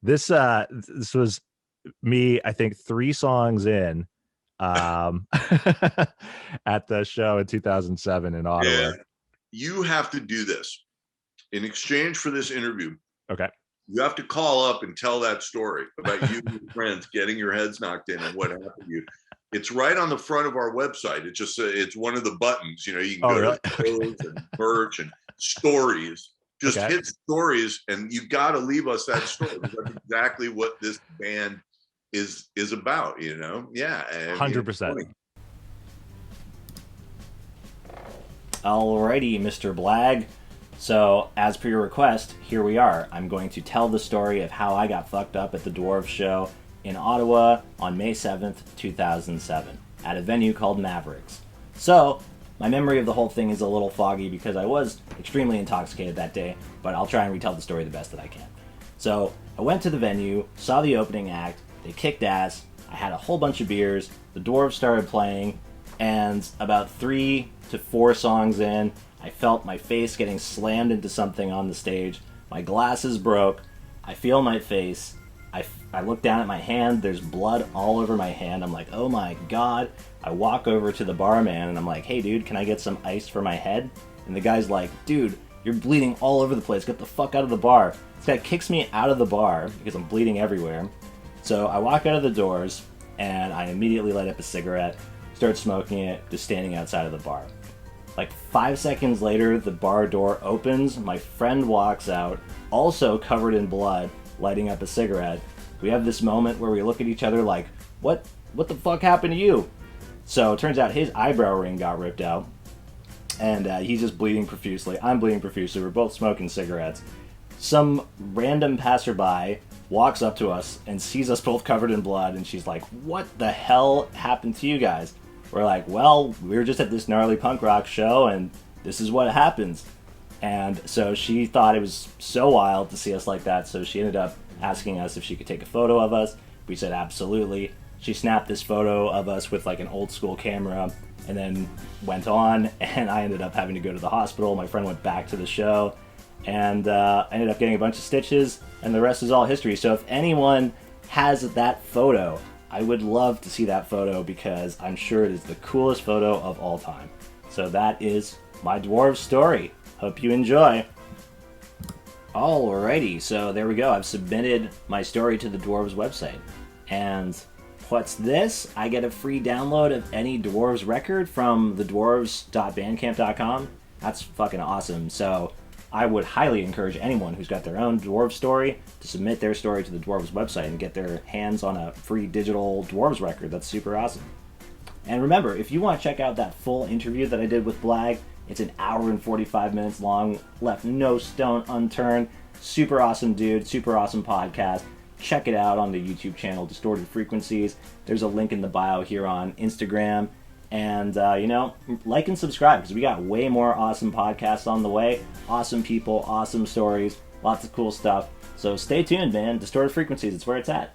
This was me, I think 3 songs in, um at the show in 2007 in Ottawa. Yeah. You have to do this in exchange for this interview. Okay. You have to call up and tell that story about you and your friends getting your heads knocked in and what happened to you. It's right on the front of our website. It's just it's one of the buttons. You know, you can go really? to shows and merch and stories. Just hit stories, and you got to leave us that story. That's exactly what this band is about. You know, yeah, 100%. Alrighty, Mr. Blag. So, as per your request, here we are. I'm going to tell the story of how I got fucked up at the Dwarves show in Ottawa on May 7th, 2007, at a venue called Mavericks. So, my memory of the whole thing is a little foggy because I was extremely intoxicated that day, but I'll try and retell the story the best that I can. So, I went to the venue, saw the opening act, they kicked ass, I had a whole bunch of beers, the Dwarves started playing, and about 3 to 4 songs in, I felt my face getting slammed into something on the stage. My glasses broke. I feel my face. I look down at my hand. There's blood all over my hand. I'm like, oh my god. I walk over to the barman and I'm like, hey dude, can I get some ice for my head? And the guy's like, dude, you're bleeding all over the place. Get the fuck out of the bar. This guy kicks me out of the bar because I'm bleeding everywhere. So I walk out of the doors and I immediately light up a cigarette, start smoking it, just standing outside of the bar. Like 5 seconds later, the bar door opens, my friend walks out, also covered in blood, lighting up a cigarette. We have this moment where we look at each other like, what the fuck happened to you? So it turns out his eyebrow ring got ripped out, and he's just bleeding profusely. I'm bleeding profusely. We're both smoking cigarettes. Some random passerby walks up to us and sees us both covered in blood, and she's like, what the hell happened to you guys? We're like, well, we were just at this gnarly punk rock show, and this is what happens. And so she thought it was so wild to see us like that, so she ended up asking us if she could take a photo of us. We said absolutely. She snapped this photo of us with like an old school camera, and then went on, and I ended up having to go to the hospital. My friend went back to the show, and I ended up getting a bunch of stitches, and the rest is all history. So if anyone has that photo, I would love to see that photo because I'm sure it is the coolest photo of all time. So that is my Dwarves story. Hope you enjoy. Alrighty, so there we go. I've submitted my story to the Dwarves website. And what's this? I get a free download of any Dwarves record from thedwarves.bandcamp.com. That's fucking awesome. So I would highly encourage anyone who's got their own Dwarves story to submit their story to the Dwarves website and get their hands on a free digital Dwarves record. That's super awesome. And remember, if you want to check out that full interview that I did with Blag, it's an hour and 45 minutes long, left no stone unturned. Super awesome dude, super awesome podcast. Check it out on the YouTube channel, Distorted Frequencies. There's a link in the bio here on Instagram. And, like and subscribe because we got way more awesome podcasts on the way. Awesome people, awesome stories, lots of cool stuff. So stay tuned, man. Distorted Frequencies, it's where it's at.